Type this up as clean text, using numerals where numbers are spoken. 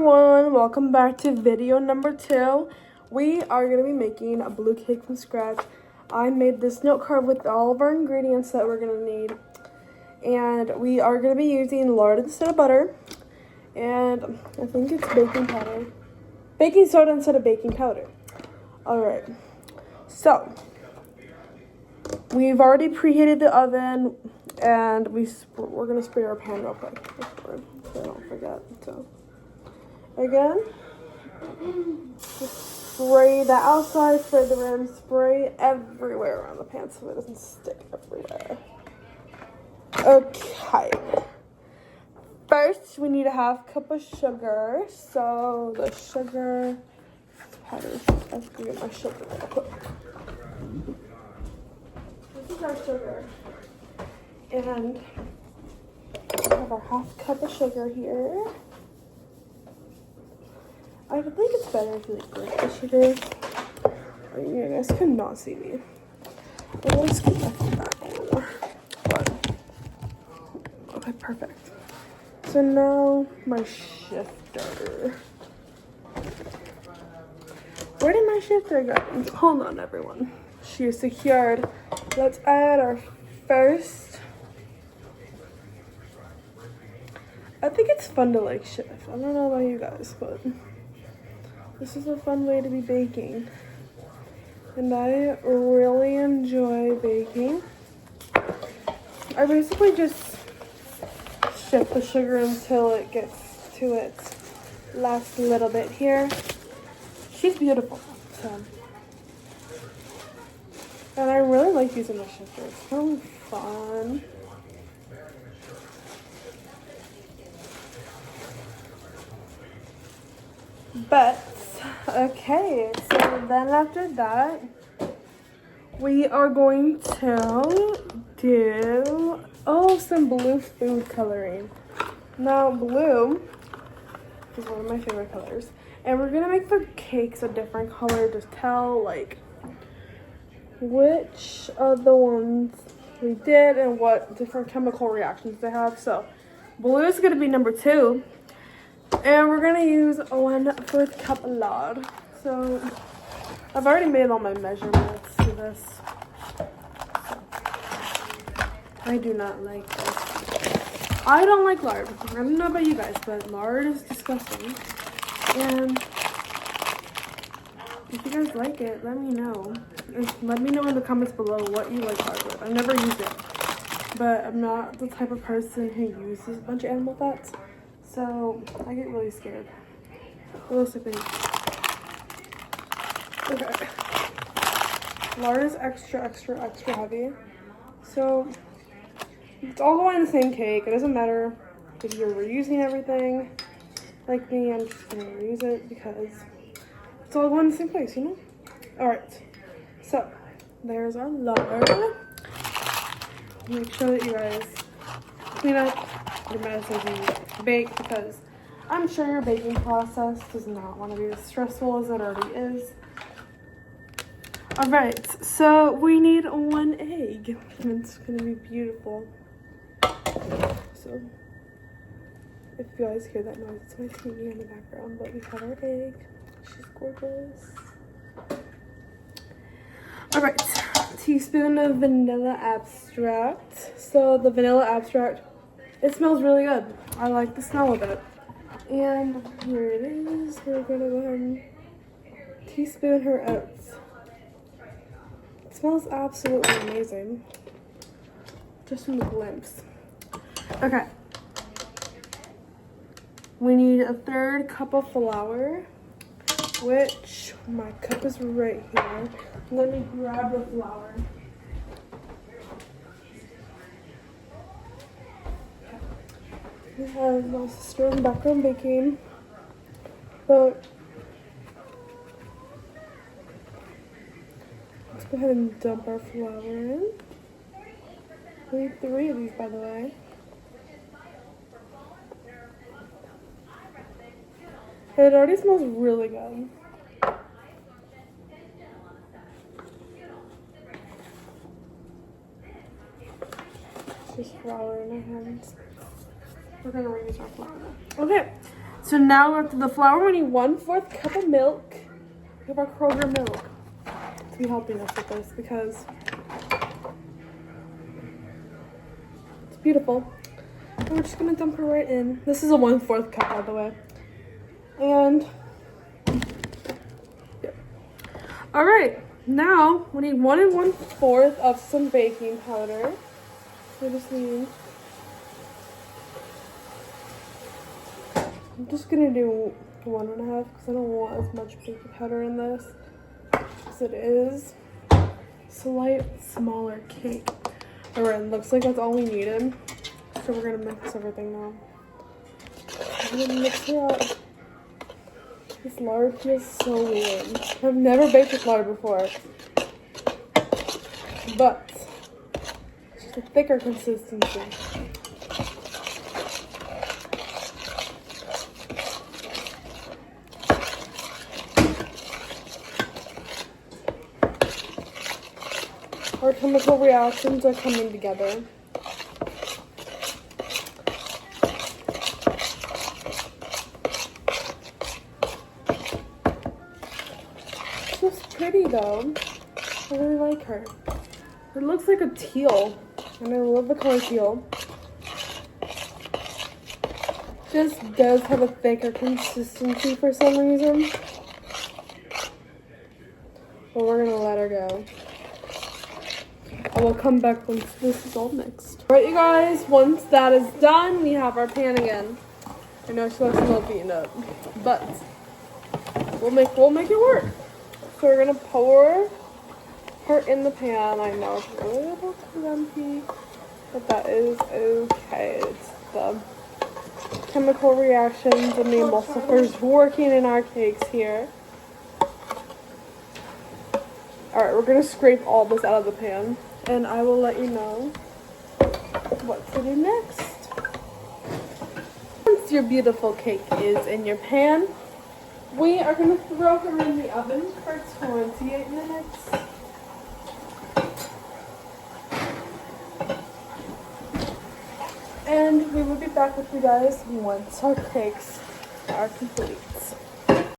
everyone, welcome back to video number 2. We are going to be making a blue cake from scratch. I made this note card with all of our ingredients that we're going to need. And we are going to be using lard instead of butter. And I think it's baking powder. Baking soda instead of baking powder. Alright, so we've already preheated the oven. And we're going to spray our pan real quick. So I don't forget. So again, just spray the outside, spray the rim, spray everywhere around the pan so it doesn't stick everywhere. Okay. First, we need a 1/2 cup of sugar. So the sugar powder. I have to get my sugar real quick. This is our sugar. And we have our 1/2 cup of sugar here. I think it's better if you like break the sugar. Oh, you guys cannot see me. Let's get that on. Okay, perfect. So now my shifter. Where did my shifter go? Hold on, everyone. She is secured. Let's add our first. I think it's fun to like shift. I don't know about you guys, but this is a fun way to be baking. And I really enjoy baking. I basically just shift the sugar until it gets to its last little bit here. She's beautiful, so. And I really like using the shifter. It's really fun. But, okay, so then after that, we are going to do, some blue food coloring. Now, blue is one of my favorite colors. And we're going to make the cakes a different color to tell, like, which of the ones we did and what different chemical reactions they have. So, blue is going to be number 2. And we're going to use 1/4 cup of lard. So, I've already made all my measurements for this. I do not like this. I don't like lard. I don't know about you guys, but lard is disgusting. And if you guys like it, let me know. Let me know in the comments below what you like lard with. I've never used it. But I'm not the type of person who uses a bunch of animal fats. So, I get really scared. What else I think? Okay. Lard is extra, extra, extra heavy. So, it's all going in the same cake. It doesn't matter if you're reusing everything. Like me, I'm just going to reuse it because it's all going in the same place, you know? Alright. So, there's our lard. Make sure that you guys clean up the medicines you bake because I'm sure your baking process does not want to be as stressful as it already is. Alright, so we need 1 egg. And it's going to be beautiful. So, if you guys hear that noise, it's my TV in the background, but we have our egg. She's gorgeous. Alright, teaspoon of vanilla extract. So, the vanilla extract, it smells really good. I like the smell of it. And here it is. We're going to go ahead and teaspoon her oats. It smells absolutely amazing. Just from the glimpse. Okay. We need 1/3 cup of flour, which my cup is right here. Let me grab the flour. We have my sister and background baking, but let's go ahead and dump our flour in. We need 3 of these, by the way. It already smells really good. Just flour in our hands. We're gonna reuse our flour now. Okay, So now after the flour, we need 1/4 cup of milk. We have our Kroger milk to be helping us with this because it's beautiful. And we're just gonna dump her right in. This is a 1/4 cup, by the way. And yep. All right, now we need 1 1/4 of some baking powder. So we just need. I'm just gonna do 1 1/2 because I don't want as much baking powder in this as it is slight smaller cake. All right, looks like that's all we needed. So we're gonna mix everything now. I'm gonna mix it up. This lard feels so weird. I've never baked with lard before, but it's just a thicker consistency. Our chemical reactions are coming together. She's pretty though. I really like her. It looks like a teal, and I love the color teal. Just does have a thicker consistency for some reason. But we're gonna let her go. I will come back once this is all mixed. Alright, you guys, once that is done, we have our pan again. I know she looks a little beaten up, but we'll make it work. So we're gonna pour her in the pan. I know it's a little too empty, but that is okay. It's the chemical reactions and the emulsifiers working in our cakes here. Alright, we're gonna scrape all this out of the pan, and I will let you know what to do next. Once your beautiful cake is in your pan, we are gonna throw her in the oven for 28 minutes. And we will be back with you guys once our cakes are complete.